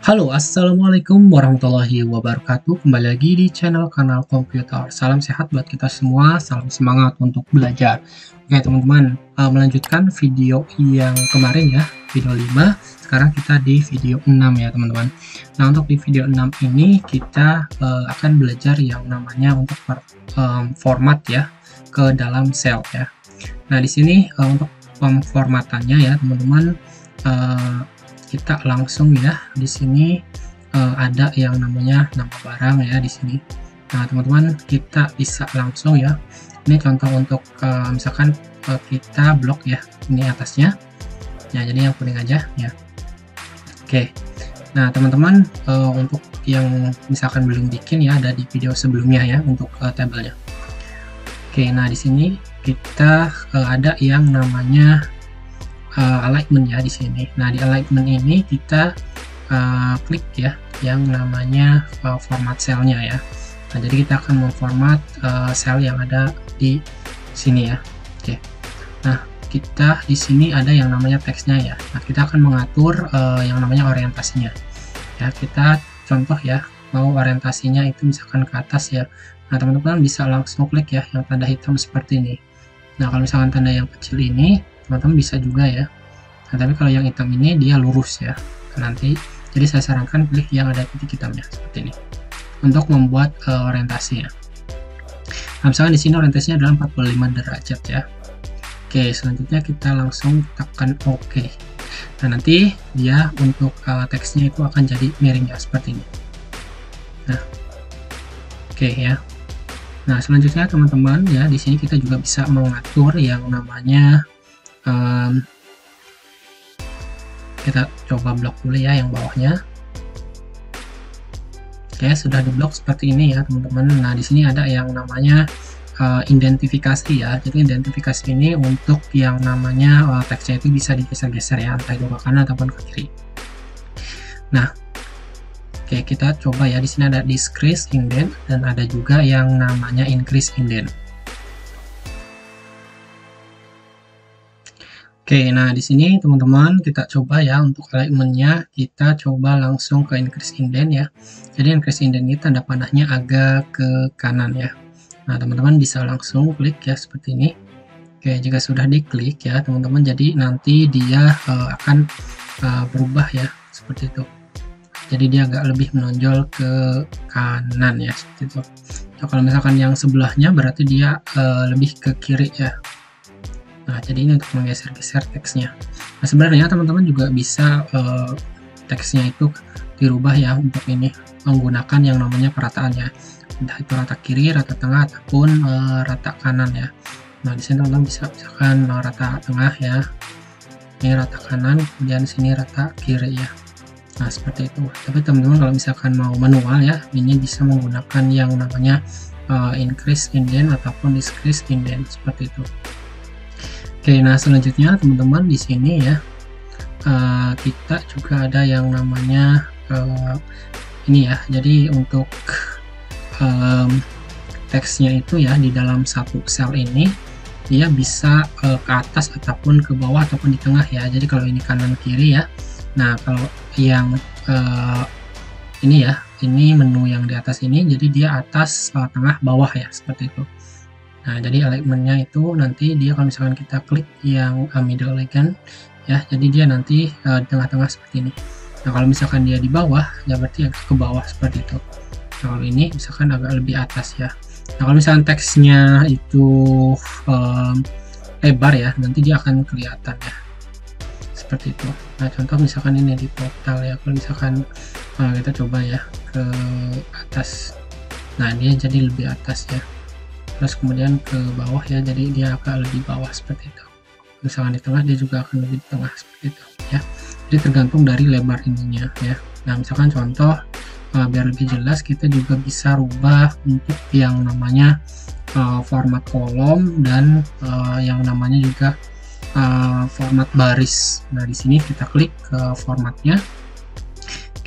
Halo, assalamualaikum warahmatullahi wabarakatuh. Kembali lagi di kanal komputer. Salam sehat buat kita semua. Salam semangat untuk belajar. Oke, teman-teman, melanjutkan video yang kemarin ya, video 5. Sekarang kita di video 6 ya, teman-teman. Nah, untuk di video 6 ini kita akan belajar yang namanya untuk format ya ke dalam sel ya. Nah, di sini untuk pemformatannya ya, teman-teman, kita langsung ya di sini ada yang namanya nama barang ya di sini. Nah, teman-teman, kita bisa langsung ya. Ini contoh untuk misalkan kita blok ya, ini atasnya. Ya, jadi yang kuning aja ya. Oke. Nah, teman-teman, untuk yang misalkan belum bikin ya, ada di video sebelumnya ya untuk tabelnya. Oke, nah di sini kita ada yang namanya alignment ya di sini. Nah, di alignment ini kita klik ya yang namanya format selnya ya. Nah, jadi kita akan memformat sel yang ada di sini ya. Oke. Nah, kita di sini ada yang namanya teksnya ya. Nah, kita akan mengatur yang namanya orientasinya. Ya, kita contoh ya, mau orientasinya itu misalkan ke atas ya. Nah, teman-teman bisa langsung klik ya yang tanda hitam seperti ini. Nah, kalau misalkan tanda yang kecil ini, teman-teman bisa juga ya. Nah, tapi kalau yang hitam ini dia lurus ya. Nanti, jadi saya sarankan pilih yang ada titik hitamnya seperti ini untuk membuat orientasinya. Nah, misalkan di sini orientasinya adalah 45 derajat ya. Oke, selanjutnya kita langsung tekan OK. Nah, nanti dia untuk teksnya itu akan jadi miring ya seperti ini. Nah, oke ya. Nah, selanjutnya teman-teman ya, di sini kita juga bisa mengatur yang namanya kita coba blok dulu ya yang bawahnya. Oke, sudah diblok seperti ini ya, teman-teman. Nah, di sini ada yang namanya identifikasi ya. Jadi identifikasi ini untuk yang namanya teksnya itu bisa digeser-geser ya, entah itu ke kanan ataupun ke kiri. Nah, oke, kita coba ya. Di sini ada decrease indent dan ada juga yang namanya increase indent. Oke, nah di sini teman-teman kita coba ya untuk alignmentnya, kita coba langsung ke increase indent ya. Jadi increase indent ini tanda panahnya agak ke kanan ya. Nah, teman-teman bisa langsung klik ya seperti ini. Oke, jika sudah diklik ya teman-teman, jadi nanti dia akan berubah ya seperti itu. Jadi dia agak lebih menonjol ke kanan ya seperti itu. Nah, kalau misalkan yang sebelahnya berarti dia lebih ke kiri ya. Nah, jadi ini untuk menggeser-geser teksnya. Nah, sebenarnya teman-teman juga bisa teksnya itu dirubah ya untuk ini menggunakan yang namanya perataannya. Entah itu rata kiri, rata tengah, ataupun rata kanan ya. Nah, di sini teman-teman bisa misalkan rata tengah ya. Ini rata kanan, kemudian sini rata kiri ya. Nah, seperti itu. Tapi teman-teman kalau misalkan mau manual ya, ini bisa menggunakan yang namanya increase indent ataupun decrease indent seperti itu. Oke, nah selanjutnya teman-teman di sini ya kita juga ada yang namanya ini ya. Jadi untuk teksnya itu ya di dalam satu sel ini dia bisa ke atas ataupun ke bawah ataupun di tengah ya. Jadi kalau ini kanan kiri ya. Nah, kalau yang ini ya, ini menu yang di atas ini, jadi dia atas, tengah, bawah ya seperti itu. Nah, jadi alignmentnya itu nanti dia kalau misalkan kita klik yang middle elegant ya, jadi dia nanti di tengah-tengah seperti ini. Nah, kalau misalkan dia di bawah ya berarti agak ke bawah seperti itu. Nah, kalau ini misalkan agak lebih atas ya. Nah, kalau misalkan teksnya itu lebar ya, nanti dia akan kelihatan ya seperti itu. Nah, contoh misalkan ini di total ya, kalau misalkan kita coba ya ke atas, nah dia jadi lebih atas ya. Terus kemudian ke bawah ya, jadi dia akan lebih bawah seperti itu. Misalkan di tengah dia juga akan lebih di tengah seperti itu ya. Jadi tergantung dari lebar ininya ya. Nah, misalkan contoh biar lebih jelas kita juga bisa rubah untuk yang namanya format kolom dan yang namanya juga format baris. Nah, di sini kita klik ke formatnya.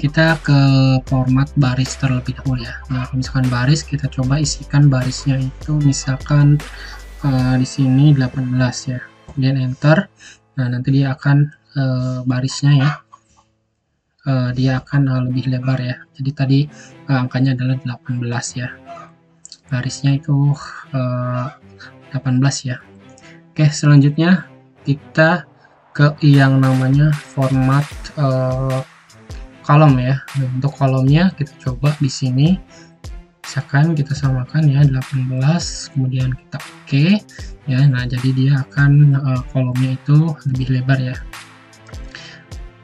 Kita ke format baris terlebih dahulu ya. Nah, kalau misalkan baris kita coba isikan barisnya itu misalkan di sini 18 ya. Kemudian enter. Nah, nanti dia akan barisnya ya dia akan lebih lebar ya. Jadi tadi angkanya adalah 18 ya, garisnya itu 18 ya. Oke, selanjutnya kita ke yang namanya format kolom ya. Nah, untuk kolomnya kita coba di sini, misalkan kita samakan ya 18, kemudian kita oke ya. Nah, jadi dia akan kolomnya itu lebih lebar ya.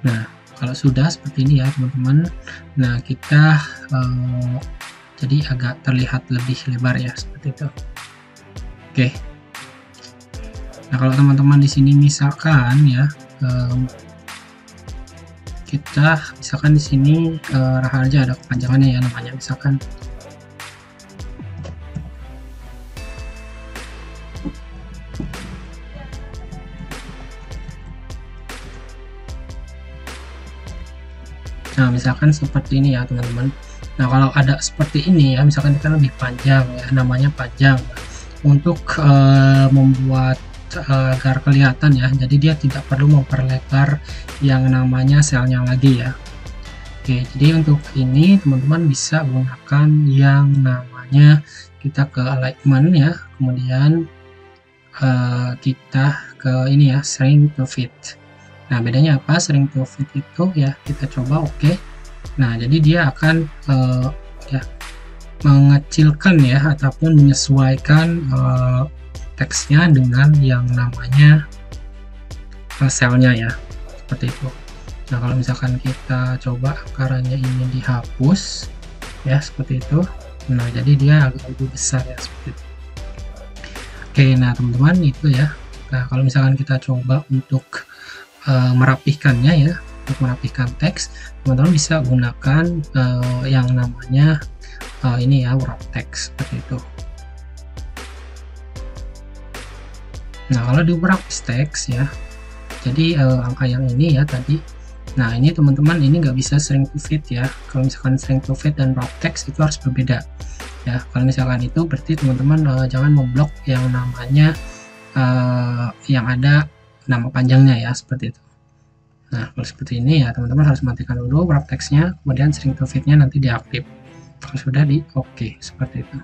Nah, kalau sudah seperti ini ya teman-teman, nah kita jadi agak terlihat lebih lebar ya, seperti itu. Oke. Nah, kalau teman-teman di sini misalkan ya, kita misalkan di sini Raharja ada kepanjangannya ya, namanya misalkan nah misalkan seperti ini ya teman-teman. Nah, kalau ada seperti ini ya, misalkan kita lebih panjang ya, namanya panjang untuk membuat agar kelihatan ya, jadi dia tidak perlu memperlebar yang namanya selnya lagi ya. Oke, jadi untuk ini teman-teman bisa gunakan yang namanya kita ke alignment ya, kemudian kita ke ini ya, shrink to fit. Nah, bedanya apa shrink to fit itu ya, kita coba oke. Nah, jadi dia akan ya mengecilkan ya ataupun menyesuaikan teksnya dengan yang namanya selnya ya, seperti itu. Nah, kalau misalkan kita coba anggarannya ini dihapus ya, seperti itu. Nah, jadi dia agak lebih besar ya, seperti itu. Oke, nah teman-teman itu ya. Nah, kalau misalkan kita coba untuk merapihkannya ya, untuk merapihkan teks, teman-teman bisa gunakan yang namanya ini ya, wrap text, seperti itu. Nah, kalau di wrap text ya, jadi angka yang ini ya tadi, nah ini teman-teman ini nggak bisa shrink to fit ya. Kalau misalkan shrink to fit dan wrap text itu harus berbeda ya. Kalau misalkan itu berarti teman-teman jangan memblok yang namanya yang ada nama panjangnya ya, seperti itu. Nah, kalau seperti ini ya teman-teman harus matikan dulu wrap textnya, kemudian shrink to fit-nya nanti diaktif. Kalau sudah di oke, seperti itu.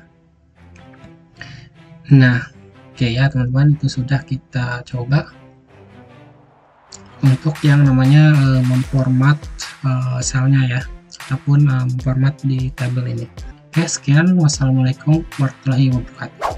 Nah, oke ya teman-teman, itu sudah kita coba untuk yang namanya memformat selnya ya, ataupun memformat di tabel ini. Oke, sekian. Wassalamualaikum warahmatullahi wabarakatuh.